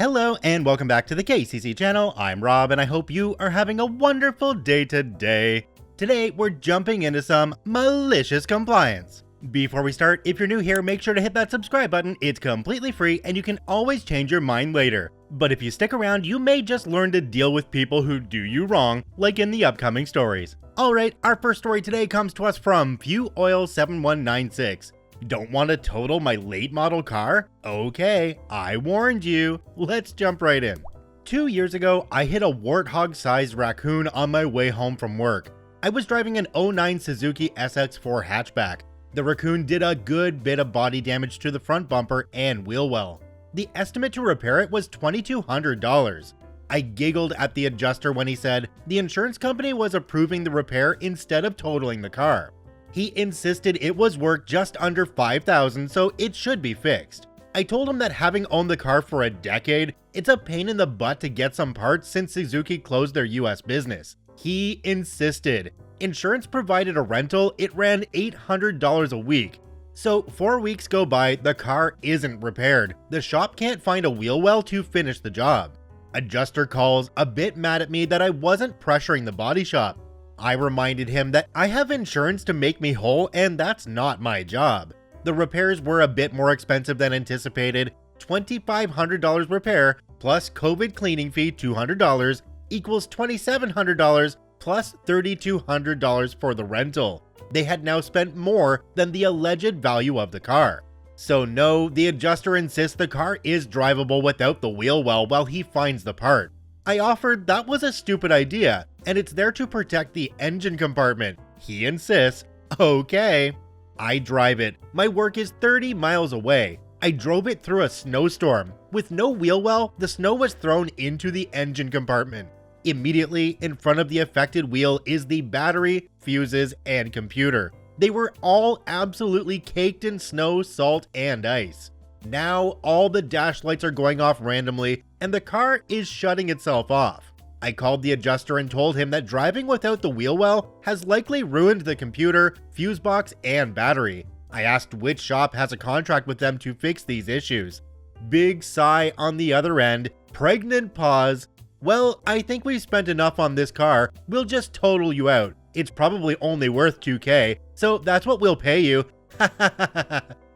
Hello and welcome back to the KCC channel. I'm Rob and I hope you are having a wonderful day today. Today we're jumping into some malicious compliance. Before we start, if you're new here, make sure to hit that subscribe button. It's completely free and you can always change your mind later. But if you stick around, you may just learn to deal with people who do you wrong, like in the upcoming stories. Alright, our first story today comes to us from FuelOil7196. Don't want to total my late model car? Okay, I warned you. Let's jump right in. 2 years ago, I hit a warthog-sized raccoon on my way home from work. I was driving an 09 Suzuki SX4 hatchback. The raccoon did a good bit of body damage to the front bumper and wheel well. The estimate to repair it was $2,200. I giggled at the adjuster when he said the insurance company was approving the repair instead of totaling the car. He insisted it was worth just under $5,000, so it should be fixed. I told him that having owned the car for a decade, it's a pain in the butt to get some parts since Suzuki closed their US business. He insisted. Insurance provided a rental, it ran $800 a week. So 4 weeks go by, the car isn't repaired. The shop can't find a wheel well to finish the job. Adjuster calls, a bit mad at me that I wasn't pressuring the body shop. I reminded him that I have insurance to make me whole and that's not my job. The repairs were a bit more expensive than anticipated. $2,500 repair plus COVID cleaning fee $200 equals $2,700 plus $3,200 for the rental. They had now spent more than the alleged value of the car. So no, the adjuster insists the car is drivable without the wheel well while he finds the part. I offered that was a stupid idea, and it's there to protect the engine compartment. He insists, okay. I drive it. My work is 30 miles away. I drove it through a snowstorm. With no wheel well, the snow was thrown into the engine compartment. Immediately in front of the affected wheel is the battery, fuses, and computer. They were all absolutely caked in snow, salt, and ice. Now all the dash lights are going off randomly and the car is shutting itself off. I called the adjuster and told him that driving without the wheel well has likely ruined the computer, fuse box, and battery. I asked which shop has a contract with them to fix these issues. Big sigh on the other end, pregnant pause. Well, I think we spent enough on this car, we'll just total you out. It's probably only worth $2,000, so that's what we'll pay you.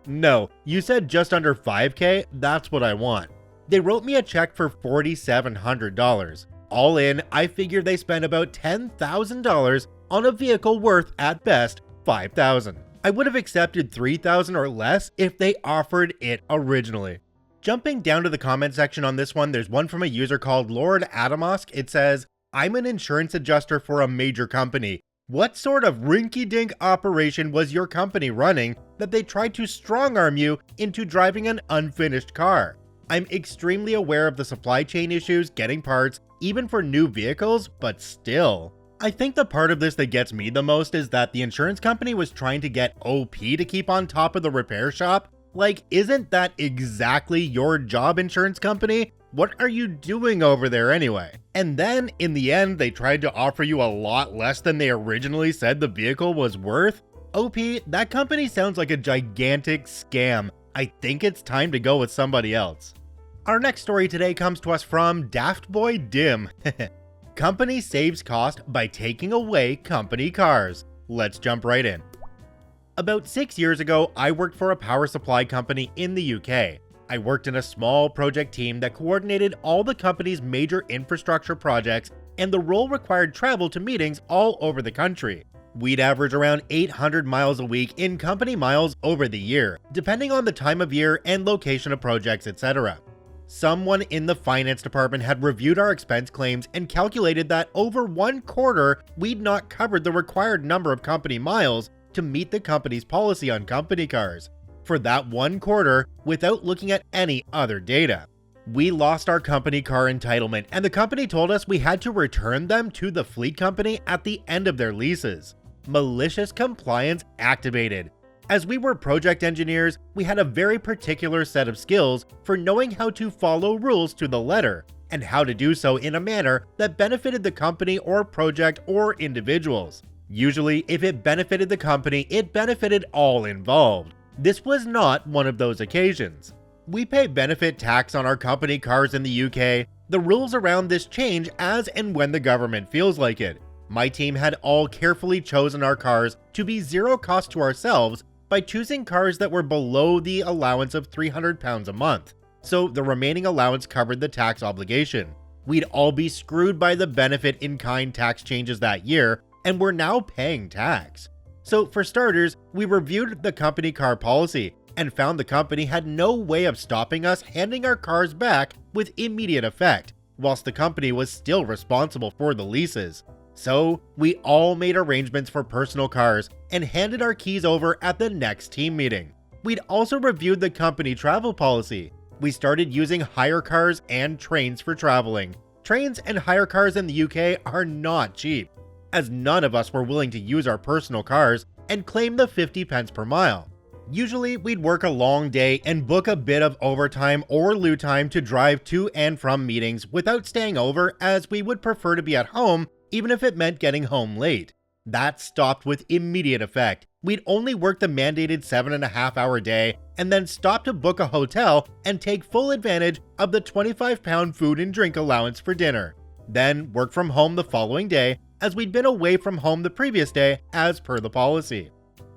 No, you said just under $5,000, that's what I want. They wrote me a check for $4,700. All in, I figure they spent about $10,000 on a vehicle worth, at best, $5,000. I would have accepted $3,000 or less if they offered it originally. Jumping down to the comment section on this one, there's one from a user called Lord Adamosk. It says, I'm an insurance adjuster for a major company. What sort of rinky-dink operation was your company running that they tried to strong-arm you into driving an unfinished car? I'm extremely aware of the supply chain issues getting parts, even for new vehicles, but still. I think the part of this that gets me the most is that the insurance company was trying to get OP to keep on top of the repair shop. Like, isn't that exactly your job, insurance company? What are you doing over there anyway? And then, in the end, they tried to offer you a lot less than they originally said the vehicle was worth? OP, that company sounds like a gigantic scam. I think it's time to go with somebody else. Our next story today comes to us from Daft Boy Dim. Company saves cost by taking away company cars. Let's jump right in. About 6 years ago, I worked for a power supply company in the UK. I worked in a small project team that coordinated all the company's major infrastructure projects, and the role required travel to meetings all over the country. We'd average around 800 miles a week in company miles over the year, depending on the time of year and location of projects, etc. Someone in the finance department had reviewed our expense claims and calculated that over 1/4 we'd not covered the required number of company miles to meet the company's policy on company cars. For that 1/4 without looking at any other data. We lost our company car entitlement and the company told us we had to return them to the fleet company at the end of their leases. Malicious compliance activated. As we were project engineers, we had a very particular set of skills for knowing how to follow rules to the letter and how to do so in a manner that benefited the company or project or individuals. Usually, if it benefited the company, it benefited all involved. This was not one of those occasions. We pay benefit tax on our company cars in the UK. The rules around this change as and when the government feels like it. My team had all carefully chosen our cars to be zero cost to ourselves by choosing cars that were below the allowance of £300 a month, so the remaining allowance covered the tax obligation. We'd all be screwed by the benefit in kind tax changes that year, and we're now paying tax. So for starters, we reviewed the company car policy and found the company had no way of stopping us handing our cars back with immediate effect, whilst the company was still responsible for the leases. So we all made arrangements for personal cars and handed our keys over at the next team meeting. We'd also reviewed the company travel policy. We started using hire cars and trains for traveling. Trains and hire cars in the UK are not cheap, as none of us were willing to use our personal cars and claim the 50 pence per mile. Usually we'd work a long day and book a bit of overtime or loo time to drive to and from meetings without staying over, as we would prefer to be at home even if it meant getting home late. That stopped with immediate effect. We'd only work the mandated 7.5-hour day and then stop to book a hotel and take full advantage of the £25 food and drink allowance for dinner. Then work from home the following day, as we'd been away from home the previous day as per the policy.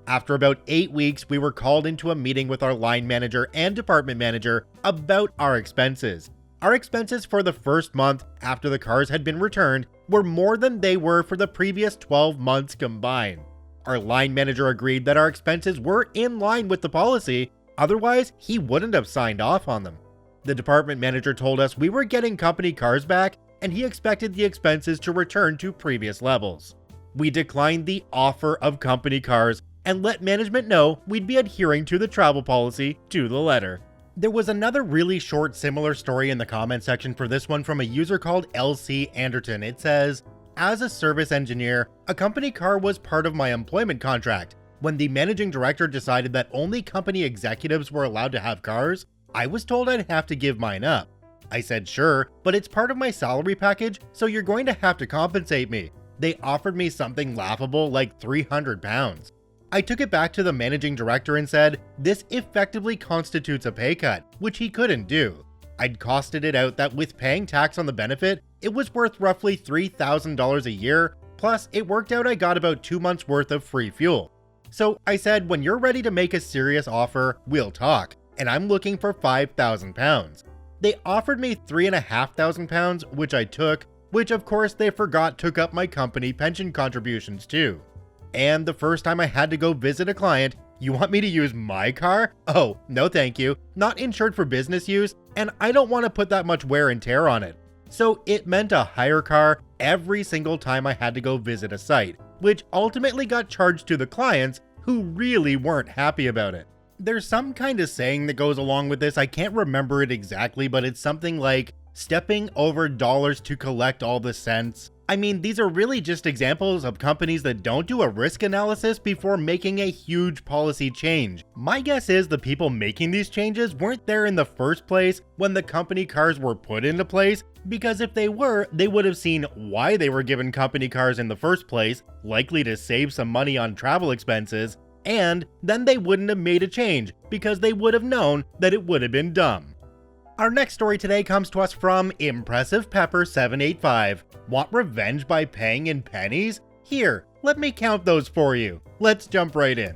After about 8 weeks, we were called into a meeting with our line manager and department manager about our expenses. Our expenses for the first month after the cars had been returned were more than they were for the previous 12 months combined. Our line manager agreed that our expenses were in line with the policy, otherwise he wouldn't have signed off on them. The department manager told us we were getting company cars back and he expected the expenses to return to previous levels. We declined the offer of company cars and let management know we'd be adhering to the travel policy to the letter. There was another really short similar story in the comment section for this one from a user called LC Anderton. It says, "As a service engineer, a company car was part of my employment contract. When the managing director decided that only company executives were allowed to have cars, I was told I'd have to give mine up. I said sure, but it's part of my salary package, so you're going to have to compensate me. They offered me something laughable like £300. I took it back to the managing director and said, this effectively constitutes a pay cut, which he couldn't do. I'd costed it out that with paying tax on the benefit, it was worth roughly $3,000 a year, plus it worked out I got about 2 months worth of free fuel. So I said, when you're ready to make a serious offer, we'll talk, and I'm looking for £5,000. They offered me £3,500, which I took, which of course they forgot took up my company pension contributions too. And the first time I had to go visit a client, you want me to use my car? Oh, no thank you. Not insured for business use, and I don't want to put that much wear and tear on it. So it meant a hire car every single time I had to go visit a site, which ultimately got charged to the clients who really weren't happy about it. There's some kind of saying that goes along with this. I can't remember it exactly, but it's something like stepping over dollars to collect all the cents. I mean, these are really just examples of companies that don't do a risk analysis before making a huge policy change. My guess is the people making these changes weren't there in the first place when the company cars were put into place, because if they were, they would have seen why they were given company cars in the first place, likely to save some money on travel expenses, and then they wouldn't have made a change because they would have known that it would have been dumb. Our next story today comes to us from Impressive Pepper 785. Want revenge by paying in pennies? Here, let me count those for you. Let's jump right in.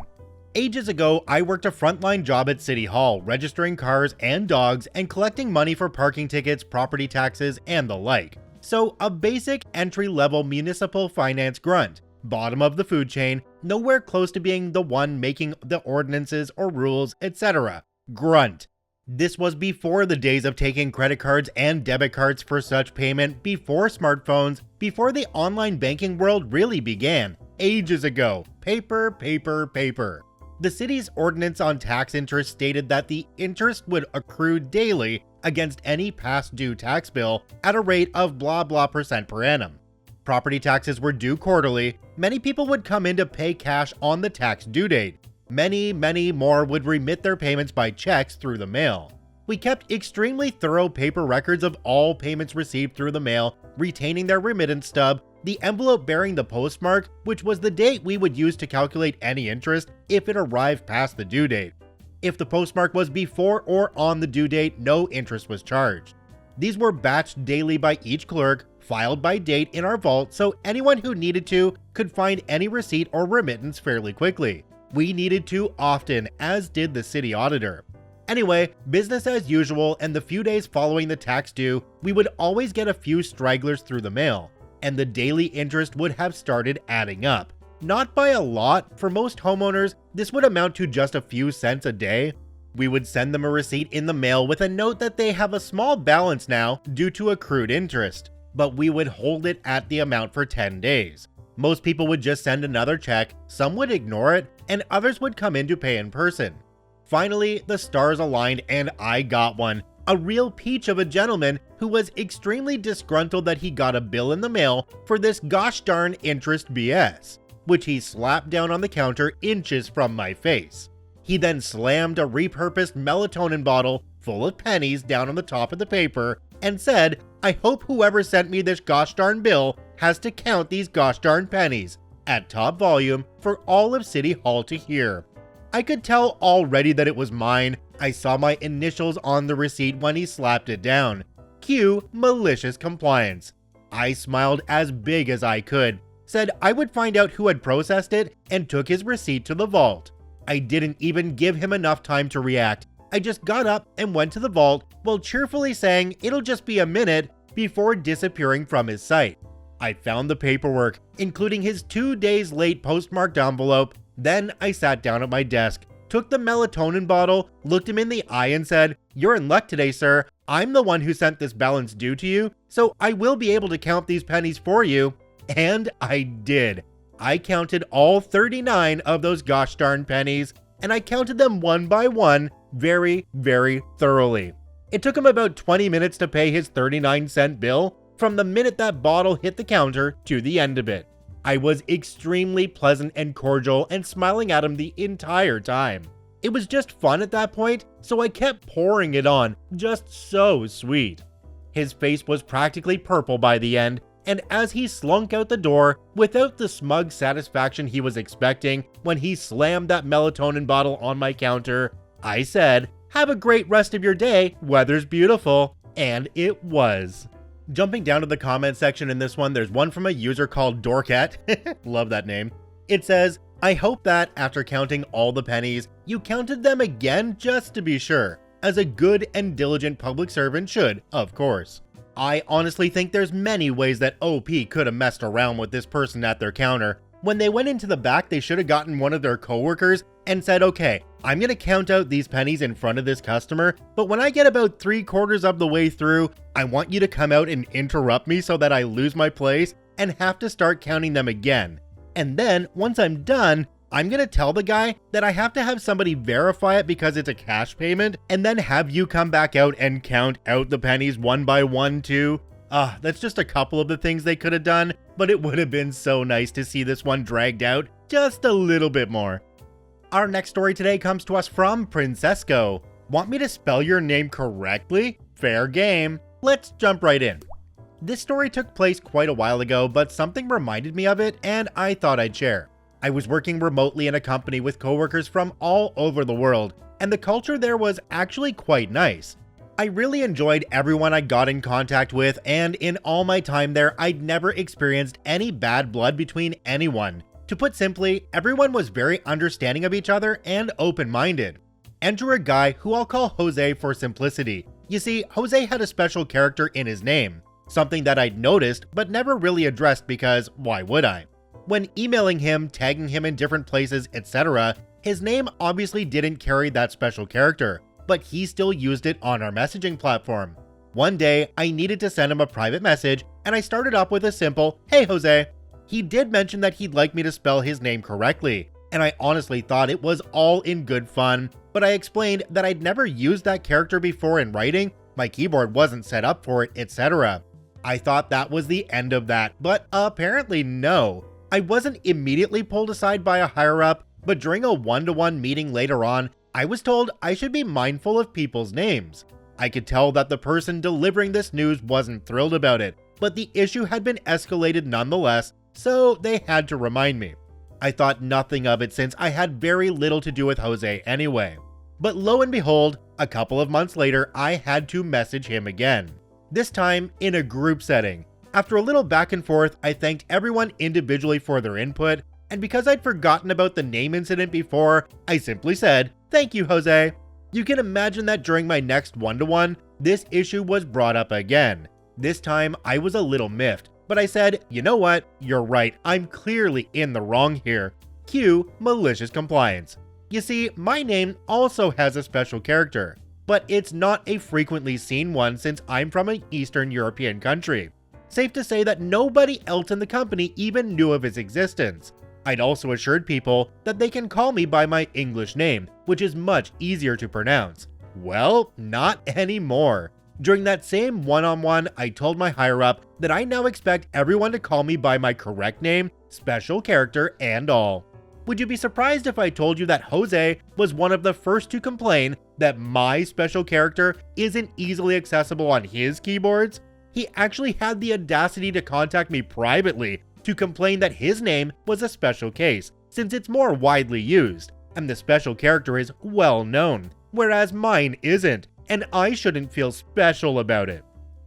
Ages ago, I worked a frontline job at City Hall, registering cars and dogs and collecting money for parking tickets, property taxes, and the like. So a basic entry-level municipal finance grunt. Bottom of the food chain, nowhere close to being the one making the ordinances or rules, etc. Grunt. This was before the days of taking credit cards and debit cards for such payment, before smartphones, before the online banking world really began. Ages ago. Paper, paper, paper. The city's ordinance on tax interest stated that the interest would accrue daily against any past due tax bill at a rate of blah blah % per annum. Property taxes were due quarterly. Many people would come in to pay cash on the tax due date. Many more would remit their payments by checks through the mail. We kept extremely thorough paper records of all payments received through the mail, retaining their remittance stub, the envelope bearing the postmark, which was the date we would use to calculate any interest if it arrived past the due date. If the postmark was before or on the due date, no interest was charged. These were batched daily by each clerk, filed by date in our vault, so anyone who needed to could find any receipt or remittance fairly quickly. We needed to often, as did the city auditor. Anyway, business as usual, and the few days following the tax due, we would always get a few stragglers through the mail, and the daily interest would have started adding up. Not by a lot. For most homeowners, this would amount to just a few cents a day. We would send them a receipt in the mail with a note that they have a small balance now due to accrued interest, but we would hold it at the amount for 10 days. Most people would just send another check, some would ignore it, and others would come in to pay in person. Finally, the stars aligned and I got one. A real peach of a gentleman who was extremely disgruntled that he got a bill in the mail for this gosh darn interest BS, which he slapped down on the counter inches from my face. He then slammed a repurposed melatonin bottle full of pennies down on the top of the paper and said, "I hope whoever sent me this gosh darn bill has to count these gosh darn pennies," at top volume for all of City Hall to hear. I could tell already that it was mine. I saw my initials on the receipt when he slapped it down. Cue malicious compliance. I smiled as big as I could, said I would find out who had processed it, and took his receipt to the vault. I didn't even give him enough time to react. I just got up and went to the vault while cheerfully saying it'll just be a minute before disappearing from his sight. I found the paperwork, including his 2 days late postmarked envelope. Then I sat down at my desk, took the melatonin bottle, looked him in the eye and said, "You're in luck today, sir. I'm the one who sent this balance due to you, so I will be able to count these pennies for you." And I did. I counted all 39 of those gosh darn pennies, and I counted them one by one very, very thoroughly. It took him about 20 minutes to pay his 39-cent bill from the minute that bottle hit the counter to the end of it. I was extremely pleasant and cordial and smiling at him the entire time. It was just fun at that point, so I kept pouring it on, just so sweet. His face was practically purple by the end, and as he slunk out the door, without the smug satisfaction he was expecting when he slammed that melatonin bottle on my counter, I said, "Have a great rest of your day, weather's beautiful," and it was. Jumping down to the comment section in this one, there's one from a user called Dorcat. Love that name. It says, "I hope that after counting all the pennies, you counted them again just to be sure, as a good and diligent public servant should, of course." I honestly think there's many ways that OP could have messed around with this person at their counter. When they went into the back, they should have gotten one of their coworkers and said, "Okay, I'm going to count out these pennies in front of this customer, but when I get about 3/4 of the way through, I want you to come out and interrupt me so that I lose my place and have to start counting them again. And then, once I'm done, I'm going to tell the guy that I have to have somebody verify it because it's a cash payment, and then have you come back out and count out the pennies one by one too." That's just a couple of the things they could have done, but it would have been so nice to see this one dragged out just a little bit more. Our next story today comes to us from Princesco. Want me to spell your name correctly? Fair game. Let's jump right in. This story took place quite a while ago, but something reminded me of it and I thought I'd share. I was working remotely in a company with coworkers from all over the world, and the culture there was actually quite nice. I really enjoyed everyone I got in contact with, and in all my time there, I'd never experienced any bad blood between anyone. To put simply, everyone was very understanding of each other and open-minded. Enter a guy who I'll call Jose for simplicity. You see, Jose had a special character in his name, something that I'd noticed but never really addressed because why would I? When emailing him, tagging him in different places, etc., his name obviously didn't carry that special character, but he still used it on our messaging platform. One day, I needed to send him a private message, and I started off with a simple, "Hey Jose." He did mention that he'd like me to spell his name correctly, and I honestly thought it was all in good fun, but I explained that I'd never used that character before in writing, my keyboard wasn't set up for it, etc. I thought that was the end of that, but apparently no. I wasn't immediately pulled aside by a higher-up, but during a one-to-one meeting later on, I was told I should be mindful of people's names. I could tell that the person delivering this news wasn't thrilled about it, but the issue had been escalated nonetheless, so they had to remind me. I thought nothing of it since I had very little to do with Jose anyway. But lo and behold, a couple of months later, I had to message him again. This time in a group setting. After a little back and forth, I thanked everyone individually for their input, and because I'd forgotten about the name incident before, I simply said, "Thank you, Jose." You can imagine that during my next one-to-one, this issue was brought up again. This time, I was a little miffed, but I said, "You know what? You're right, I'm clearly in the wrong here. Cue malicious compliance." You see, my name also has a special character, but it's not a frequently seen one since I'm from an Eastern European country. Safe to say that nobody else in the company even knew of its existence. I'd also assured people that they can call me by my English name, which is much easier to pronounce. Well, not anymore. During that same one-on-one, I told my higher-up that I now expect everyone to call me by my correct name, special character, and all. Would you be surprised if I told you that Jose was one of the first to complain that my special character isn't easily accessible on his keyboards? He actually had the audacity to contact me privately to complain that his name was a special case, since it's more widely used, and the special character is well known, whereas mine isn't, and I shouldn't feel special about it.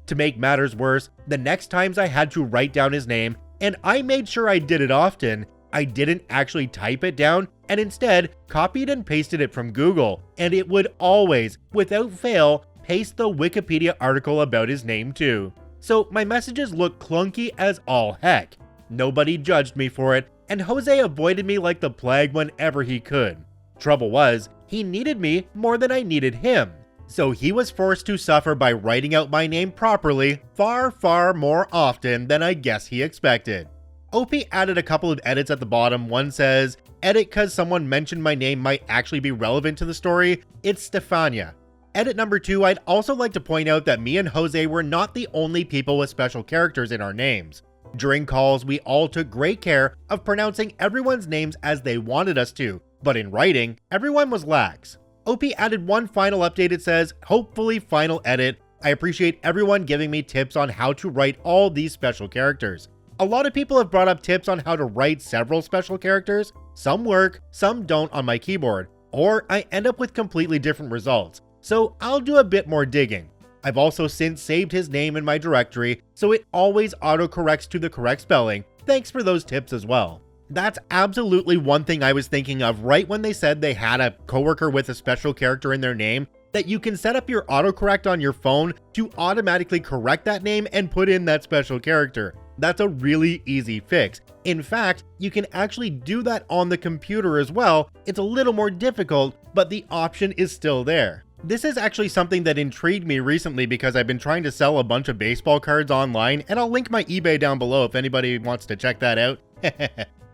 To make matters worse, the next times I had to write down his name, and I made sure I did it often, I didn't actually type it down and instead copied and pasted it from Google, and it would always, without fail, paste the Wikipedia article about his name too. So my messages look clunky as all heck. Nobody judged me for it, and Jose avoided me like the plague whenever he could. Trouble was, he needed me more than I needed him. So he was forced to suffer by writing out my name properly far more often than I guess he expected. OP added a couple of edits at the bottom. One says, "Edit cause someone mentioned my name might actually be relevant to the story. It's Stefania." Edit number 2, I'd also like to point out that me and Jose were not the only people with special characters in our names. During calls, we all took great care of pronouncing everyone's names as they wanted us to, but in writing, everyone was lax. OP added one final update. It says, "Hopefully final edit. I appreciate everyone giving me tips on how to write all these special characters. A lot of people have brought up tips on how to write several special characters. Some work, some don't on my keyboard, or I end up with completely different results. So I'll do a bit more digging. I've also since saved his name in my directory, so it always autocorrects to the correct spelling. Thanks for those tips as well." That's absolutely one thing I was thinking of right when they said they had a coworker with a special character in their name, that you can set up your autocorrect on your phone to automatically correct that name and put in that special character. That's a really easy fix. In fact, you can actually do that on the computer as well. It's a little more difficult, but the option is still there. This is actually something that intrigued me recently because I've been trying to sell a bunch of baseball cards online, and I'll link my eBay down below if anybody wants to check that out.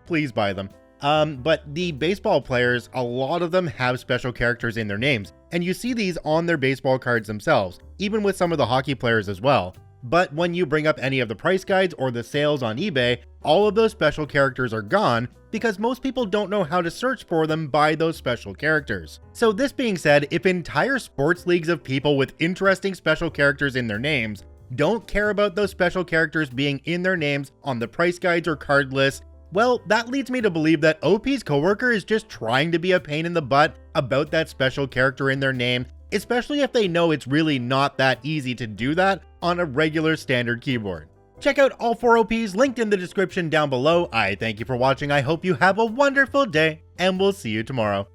Please buy them. But the baseball players, a lot of them have special characters in their names, and you see these on their baseball cards themselves, even with some of the hockey players as well. But when you bring up any of the price guides or the sales on eBay, all of those special characters are gone because most people don't know how to search for them by those special characters. So this being said, if entire sports leagues of people with interesting special characters in their names don't care about those special characters being in their names on the price guides or card lists, well, that leads me to believe that OP's coworker is just trying to be a pain in the butt about that special character in their name, especially if they know it's really not that easy to do that on a regular standard keyboard. Check out all 4 OPs linked in the description down below. I thank you for watching. I hope you have a wonderful day, and we'll see you tomorrow.